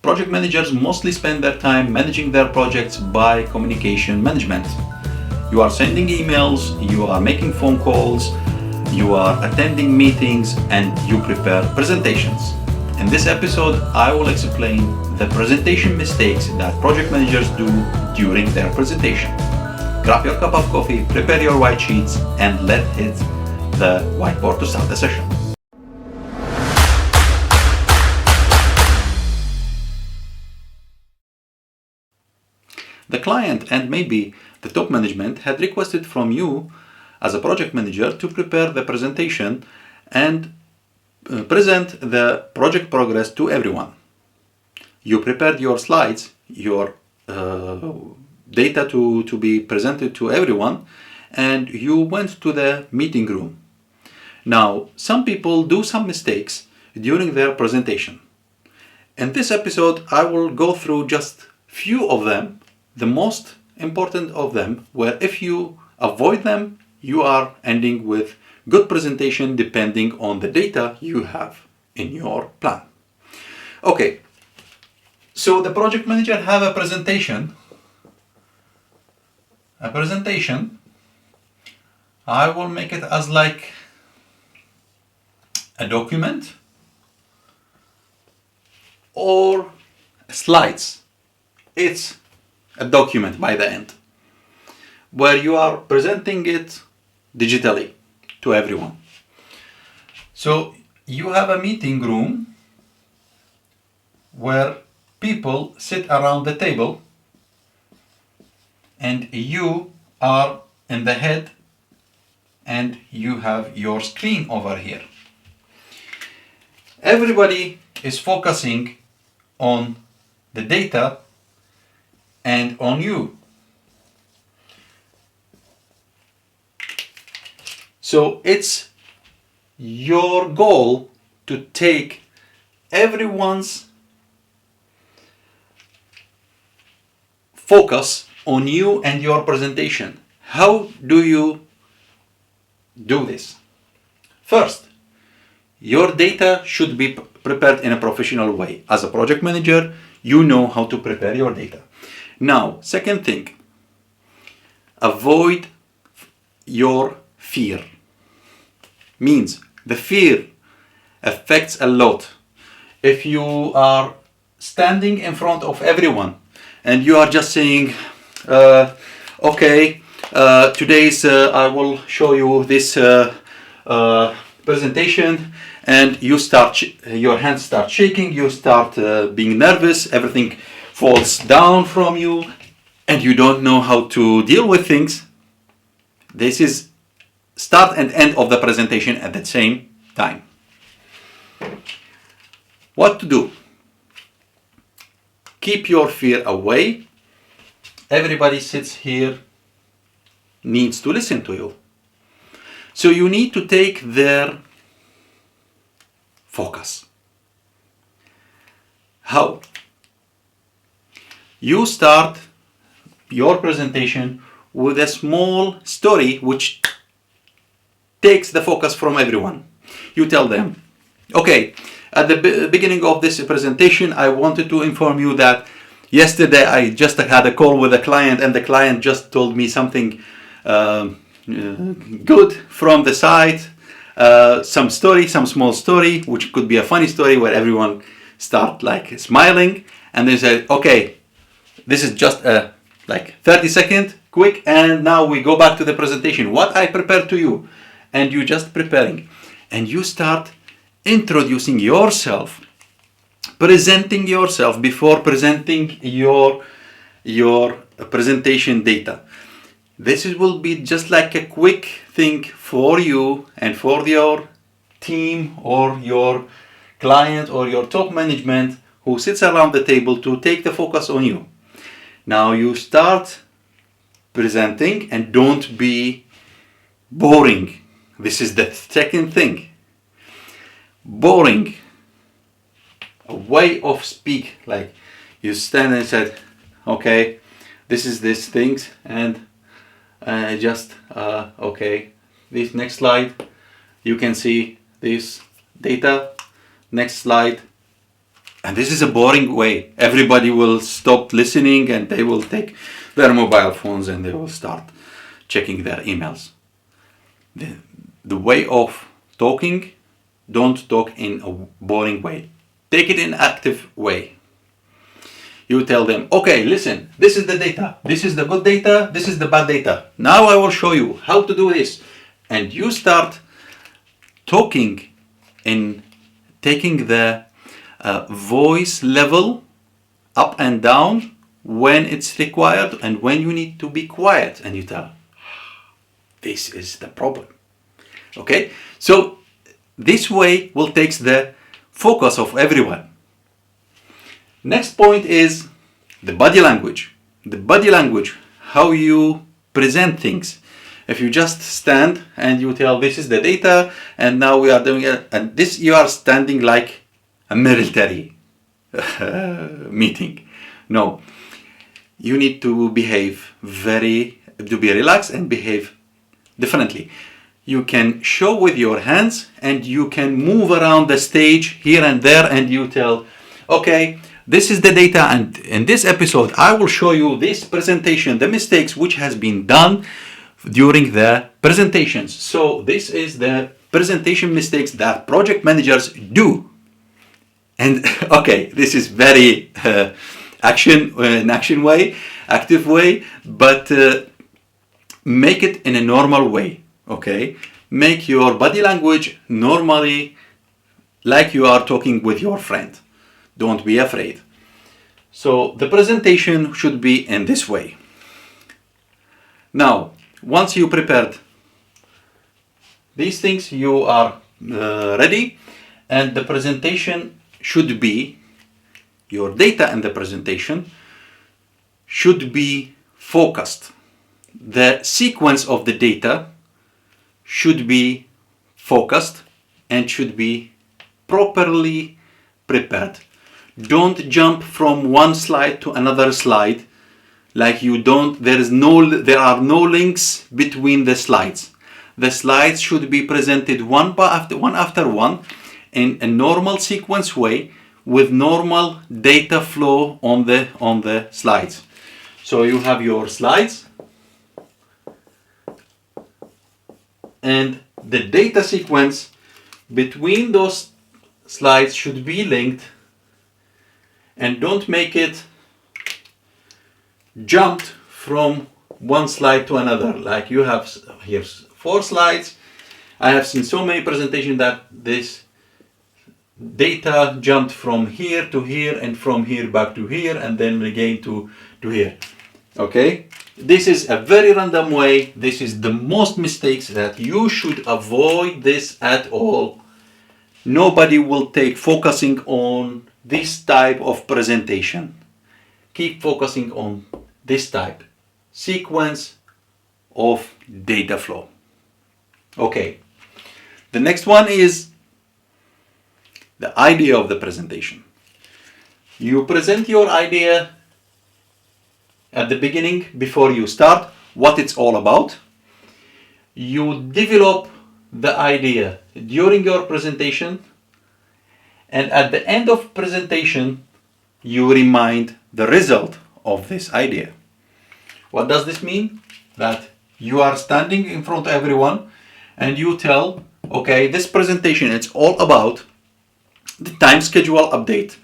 Project managers mostly spend their time managing their projects by communication management. You are sending emails, you are making phone calls, you are attending meetings, and you prepare presentations. In this episode, I will explain the presentation mistakes that project managers do during their presentation. Grab your cup of coffee, prepare your white sheets, and let's hit the whiteboard to start the session. The client and maybe the top management had requested from you as a project manager to prepare the presentation and present the project progress to everyone. You prepared your slides, your data to be presented to everyone, and you went to the meeting room. Now, some people do some mistakes during their presentation. In this episode, I will go through just few of them, the most important of them, where if you avoid them, you are ending with good presentation depending on the data you have in your plan. Okay, so the project manager have a presentation. I will make it as like a document or slides. It's a document by the end where you are presenting it digitally to everyone. So you have a meeting room where people sit around the table and you are in the head and you have your screen over here. Everybody is focusing on the data and on you. So it's your goal to take everyone's focus on you and your presentation. How do you do this? First, your data should be prepared in a professional way. As a project manager, you know how to prepare your data. Now, second thing, avoid your fear. Means the fear affects a lot. If you are standing in front of everyone and you are just saying, okay, today's I will show you this presentation, and you start, your hands start shaking, you start being nervous, everything falls down from you, and you don't know how to deal with things. This is start and end of the presentation at the same time. What to do? Keep your fear away. Everybody sits here needs to listen to you. So you need to take their focus. How? You start your presentation with a small story which takes the focus from everyone. You tell them, okay, at the beginning of this presentation, I wanted to inform you that yesterday I just had a call with a client and the client just told me something good from the site, some small story, which could be a funny story where everyone start like smiling, and they say, okay, this is just a like 30-second quick, and now we go back to the presentation, what I prepared to you, and you just preparing, and you start introducing yourself, presenting yourself before presenting your presentation data. This will be just like a quick thing for you and for your team or your client or your top management who sits around the table to take the focus on you. Now you start presenting and don't be boring. This is the second thing. Boring. A way of speak, like you stand and said, okay, this is this things, and okay, this next slide, you can see this data. Next slide, And this is a boring way. Everybody will stop listening and they will take their mobile phones and they will start checking their emails. The way of talking, don't talk in a boring way. Take it in an active way. You tell them, okay, listen, this is the data. This is the good data. This is the bad data. Now I will show you how to do this. And you start talking in taking the voice level up and down when it's required and when you need to be quiet, and you tell, this is the problem. Okay, so this way will take the focus of everyone. Next point is the body language. The body language, how you present things. If you just stand and you tell this is the data and now we are doing it, and this you are standing like a military meeting. No, you need to behave to be relaxed and behave differently. You can show with your hands and you can move around the stage here and there and you tell, okay, this is the data, and in this episode I will show you this presentation, the mistakes which has been done during the presentations. So this is the presentation mistakes that project managers do. And okay, this is very active way, but make it in a normal way. Okay, make your body language normally, like you are talking with your friend. Don't be afraid. So the presentation should be in this way. Now, once you prepared these things, you are ready, and the presentation should be, your data and the presentation should be focused. The sequence of the data should be focused and should be properly prepared. Don't jump from one slide to another slide like you don't, there are no links between the slides. The slides should be presented one after one in a normal sequence way with normal data flow on the slides. So you have your slides and the data sequence between those slides should be linked, and don't make it jumped from one slide to another. Like you have here 4 slides. I have seen so many presentations that this data jumped from here to here and from here back to here and then again to here. Okay, this is a very random way. This is the most mistakes that you should avoid this at all. Nobody will take focusing on this type of presentation. Keep focusing on this type sequence of data flow. Okay, the next one is the idea of the presentation. You present your idea at the beginning before you start, what it's all about. You develop the idea during your presentation, and at the end of presentation you remind the result of this idea. What does this mean? That you are standing in front of everyone and you tell, okay, this presentation it's all about the time schedule update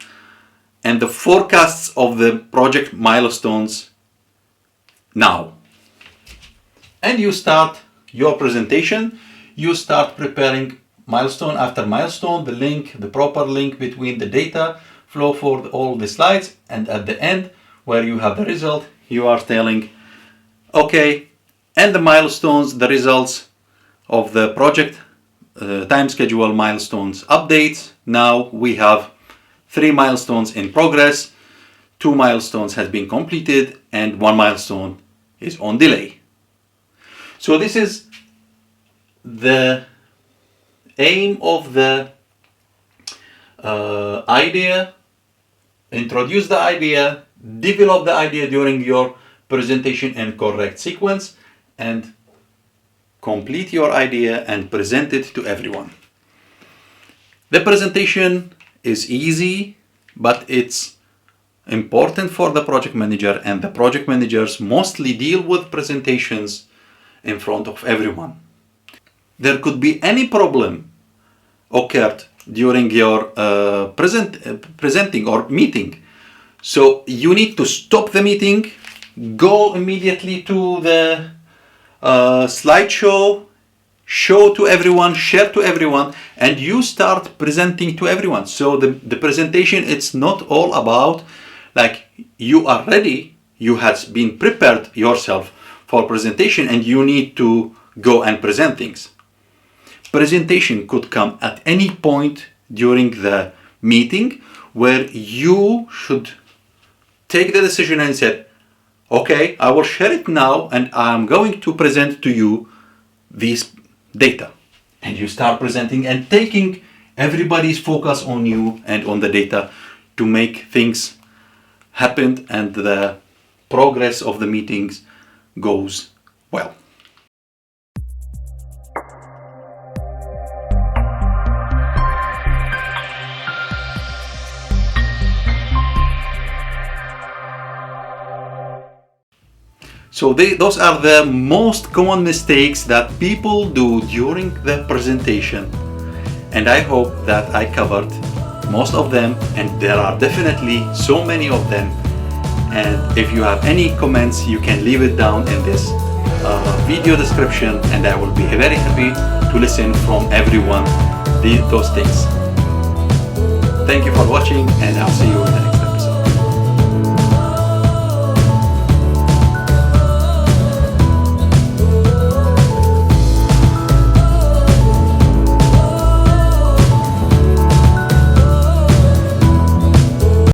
and the forecasts of the project milestones now. And you start your presentation, you start preparing milestone after milestone, the proper link between the data flow for all the slides, and at the end where you have the result, you are telling, okay, and the milestones, the results of the project time schedule milestones updates. Now we have 3 milestones in progress, 2 milestones has been completed, and 1 milestone is on delay. So this is the aim of the idea. Introduce the idea, develop the idea during your presentation in correct sequence, and complete your idea and present it to everyone. The presentation is easy but it's important for the project manager, and the project managers mostly deal with presentations in front of everyone. There could be any problem occurred during your presenting or meeting. So you need to stop the meeting, go immediately to the slideshow, show to everyone, share to everyone, and you start presenting to everyone. So the presentation, it's not all about like you are ready, you have been prepared yourself for presentation and you need to go and present things. Presentation could come at any point during the meeting where you should take the decision and say, okay, I will share it now and I'm going to present to you these data. And you start presenting and taking everybody's focus on you and on the data to make things happen and the progress of the meetings goes well. So those are the most common mistakes that people do during the presentation, and I hope that I covered most of them, and there are definitely so many of them. And if you have any comments, you can leave it down in this video description, and I will be very happy to listen from everyone those things. Thank you for watching, and I'll see you in the next